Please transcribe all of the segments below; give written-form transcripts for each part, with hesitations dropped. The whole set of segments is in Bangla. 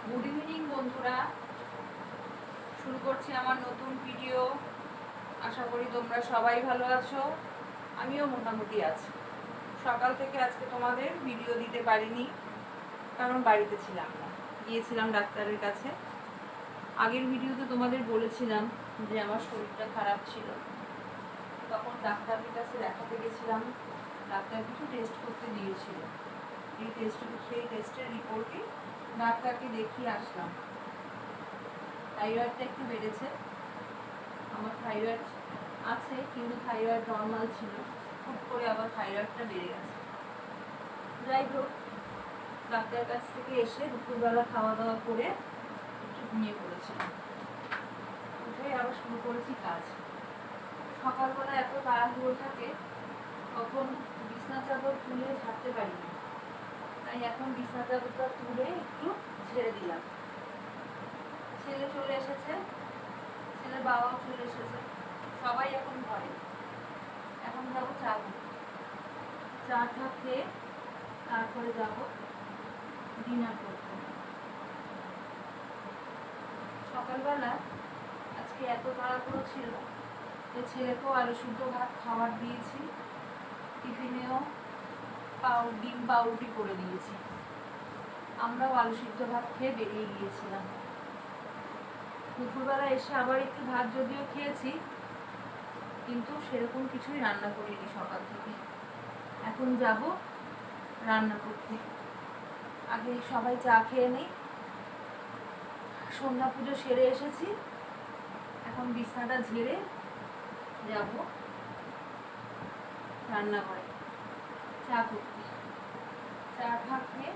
গুড ইভিনিং বন্ধুরা, শুরু করছি আমার নতুন ভিডিও। আশা করি তোমরা সবাই ভালো আছো, আমিও মোটামুটি আছি। সকাল থেকে আজকে তোমাদের ভিডিও দিতে পারিনি, কারণ বাড়িতে ছিলাম না, গিয়েছিলাম ডাক্তারের কাছে। আগের ভিডিওতে তোমাদের বলেছিলাম যে আমার শরীরটা খারাপ ছিল, তখন ডাক্তারের কাছে দেখাতে গেছিলাম। ডাক্তার কিছু টেস্ট করতে দিয়েছিল, সেই টেস্টের রিপোর্টই ডাক্তারকে দেখিয়ে আসলাম। থাইরয়েডটা একটু বেড়েছে, আমার থাইরয়েড আছে কিন্তু থাইরয়েড নর্মাল ছিল, খুব করে আবার থাইরয়েডটা বেড়ে গেছে। যাই হোক, ডাক্তারের কাছ থেকে এসে দুপুরবেলা খাওয়া দাওয়া করে একটু ঘুমিয়ে পড়েছিলাম। উঠে আবার শুরু করেছি কাজ। সকালবেলা এত তাড়াহুড়ো থাকে, তখন বিছনা চাদর তুলে ঝাড়তে পারি না, তাই এখন বিছনা চাদরটা তুলে একটু ঝেড়ে দিলাম। ছেলে চলে এসেছে, ছেলের বাবাও চলে এসেছে, সবাই এখন ঘরে। এখন যাবো চা করতে, চাটা খেয়ে তারপরে যাবো ডিনার করতে। সকালবেলা আজকে এত তাড়াহুড়ো ছিল যে ছেলেকেও আলু সিদ্ধ ভাত খাবার দিয়েছি, টিফিনেও ডিম পাউরুটি করে দিয়েছি। আমরাও আলু সিদ্ধ ভাত খেয়ে বেরিয়ে গিয়েছিলাম। দুপুরবেলা এসে আবার একটু ভাত যদিও খেয়েছি, কিন্তু সেরকম কিছুই রান্না করিনি সকাল থেকে। এখন যাব রান্না করতে। আগে সবাই চা খেয়ে নেই, সন্ধ্যা পুজো সেরে এসেছি, এখন বিছানাটা ঝেড়ে যাব রান্নাঘরে চা করতে। চা খেয়ে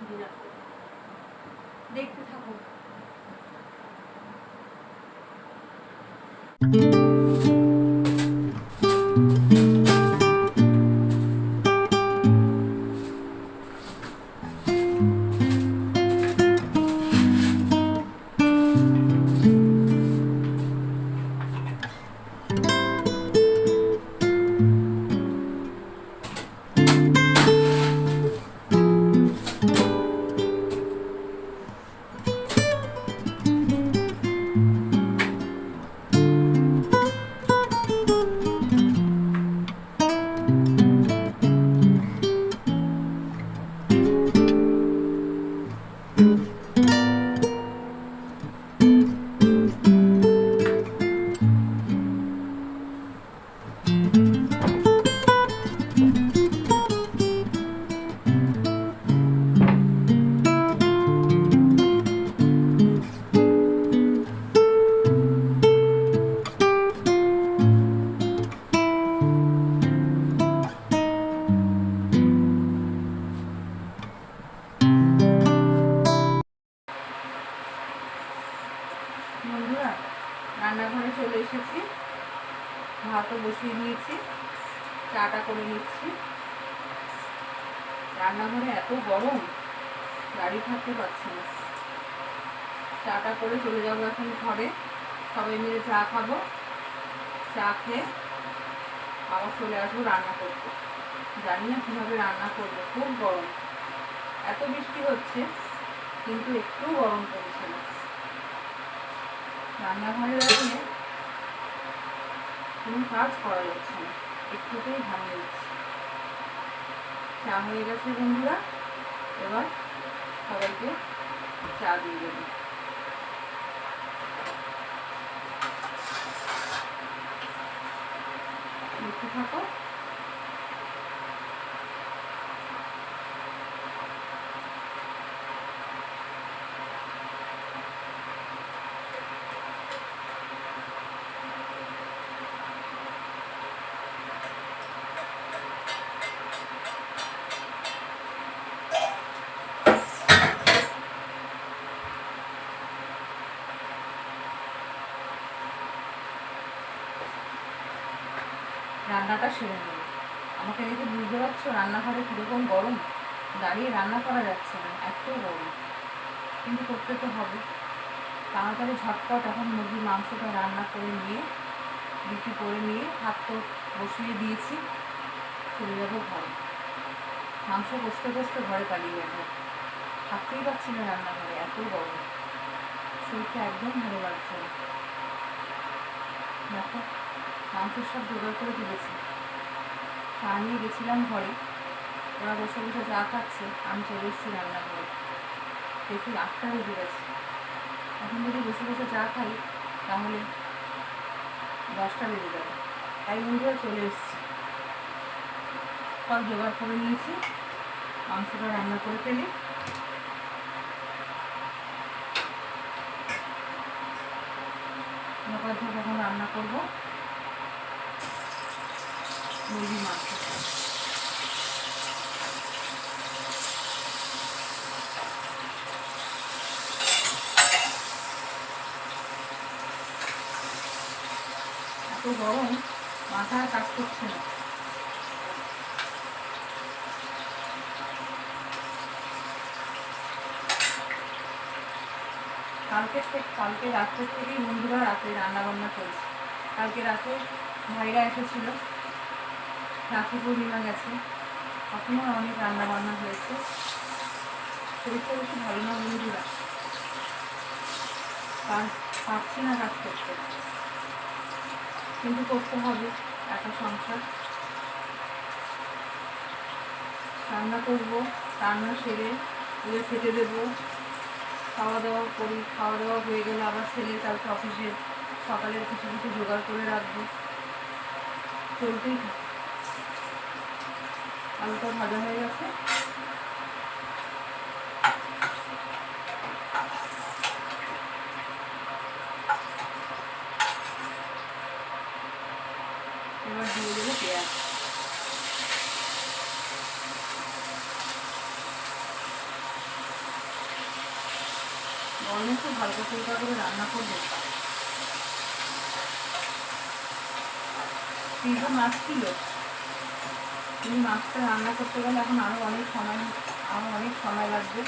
ডিনার করতে। দেখতে থাকুন। বন্ধুরা, রান্নাঘরে চলে এসেছি, ভাতও বসিয়ে দিয়েছি, চাটা করে নিচ্ছি। রান্নাঘরে এত গরম, দাঁড়িয়ে থাকতে পারছি না। চাটা করে চলে যাবো এখন ঘরে, সবাই মিলে চা খাবো। চা খেয়ে আবার চলে আসবো রান্না করতে। জানি না কীভাবে রান্না করবো, খুব গরম। এত বৃষ্টি হচ্ছে কিন্তু একটু গরম পড়ছে না। রান্নাঘরে দাঁড়িয়ে কোনো কাজ করা যাচ্ছে না, একটুতেই ঘামিয়ে যাচ্ছে। চা হয়ে গেছে বন্ধুরা, এবার সবাইকে চা দিয়ে দেবো। দেখতে থাকো। রান্নাটা সেরে নেব। আমাকে দেখে বুঝতে পারছো রান্নাঘরে কীরকম গরম, দাঁড়িয়ে রান্না করা যাচ্ছে না, এত গরম। কিন্তু করতে তো হবে। তাড়াতাড়ি ঝটপট এখন মুরগির মাংসটা রান্না করে নিয়ে বিক্রি করে নিয়ে ভাত তো বসিয়ে দিয়েছি, চলে যাবো ঘরে। মাংস কষতে কষতে ঘরে পালিয়ে যাবো। থাকতেই পারছি না রান্নাঘরে, এত গরম, শরীরটা একদম ভালো লাগছে না। দেখো মাংস সব জোগাড় করে তুলেছি, চা নিয়ে গেছিলাম ঘরে, ওরা বসে বসে চা খাচ্ছে, আমি চলে এসেছি রান্নাঘরে। দেখি 8টা বেজে গেছে, এখন যদি বসে বসে চা খাই তাহলে 10টা বেজে যাবে। তাই বন্ধুরা চলে এসেছি, সব জোগাড় করে নিয়েছি, মাংসটা রান্না করে ফেলি। এখন রান্না করবো মুরগির মাংস। এত গরম, মাথা কাজ করছে না। কালকে রাত্রের থেকেই বন্ধুরা রাতে রান্নাবান্না করেছে। কালকে রাতে ভাইরা এসেছিল, রাখি পূর্ণিমা গেছে, তখনও অনেক রান্নাবান্না হয়েছে। শরীরটা বেশি ভালো না বন্ধুরা, পারছি না কাজ করতে, কিন্তু করতে হবে, একা সংসার। রান্না করবো, রান্না সেরে ওদের খেতে দেবো, খাওয়া দাওয়া করি, খাওয়া দাওয়া হয়ে গেলে আবার ছেলে কালকে অফিসে সকালের কিছু কিছু জোগাড় করে রাখবো, চলতেই থাকে। আলুটা ভাজা হয়ে গেছে, এবার দিয়ে দেবো পেঁয়াজ। গরমে খুব হালকা ফুলকা করে রান্না করবো। কিন্তু মাছ ছিল, এই মাছটা রান্না করতে গেলে এখন আরও অনেক সময় লাগবে।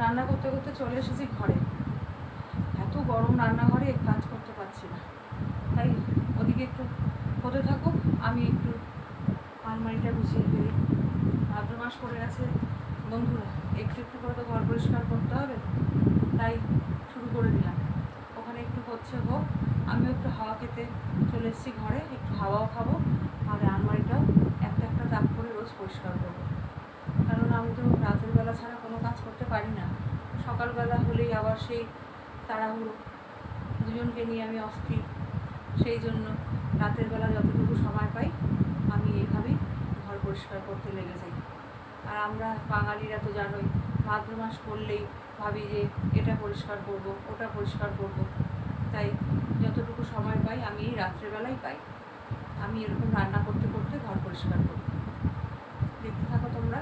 রান্না করতে করতে চলে এসেছি ঘরে, এত গরম রান্নাঘরে কাজ করতে পারছি না, তাই ওদিকে একটু হতে থাকুক, আমি একটু আলমারিটা গুছিয়ে ফেলি। ভাদ্র মাস পড়ে গেছে বন্ধুরা, একটু একটু করে তো ঘর পরিষ্কার করতে হবে, তাই শুরু করে দিলাম। ওখানে একটু হচ্ছে হোক, আমিও একটু হাওয়া খেতে চলে এসেছি ঘরে, একটু হাওয়াও খাবো, আর আলমারিটাও একটা একটা তাক করে রোজ পরিষ্কার করবো। কারণ আমি তো রাতের বেলা ছাড়া কোনো কাজ করতে পারি না, সকালবেলা হলেই আবার সেই তাড়াহুড়ো, দুজনকে নিয়ে আমি অস্থির, সেই জন্য রাতের বেলা যতটুকু সময় পাই আমি এইভাবেই ঘর পরিষ্কার করতে লেগে যাই। আর আমরা বাঙালিরা তো জানোই, ভাদ্র মাস পড়লেই ভাবি যে এটা পরিষ্কার করব, ওটা পরিষ্কার করব। তাই যতটুকু সময় পাই আমি এই রাত্রেবেলাই পাই, আমি এরকম রান্না করতে করতে ঘর পরিষ্কার করি। দেখতে থাকো তোমরা।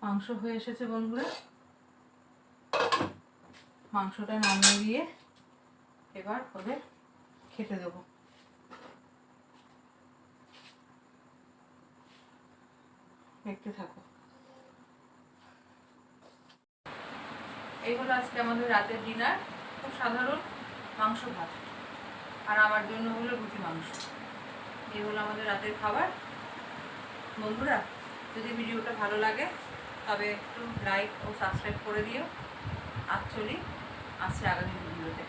মাংস হয়ে এসেছে বন্ধুরা, মাংসটা নামিয়ে দিয়ে এবার ওদের খেতে দেবো। দেখতে থাকো। এই হলো আজকে আমাদের রাতের ডিনার, খুব সাধারণ মাংস ভাত, আর আমার জন্য হলো রুটি মাংস। এই হলো আমাদের রাতের খাবার। বন্ধুরা, যদি ভিডিওটা ভালো লাগে তবে একটু লাইক ও সাবস্ক্রাইব করে দিও। আসছে আগামী ভিডিওতে।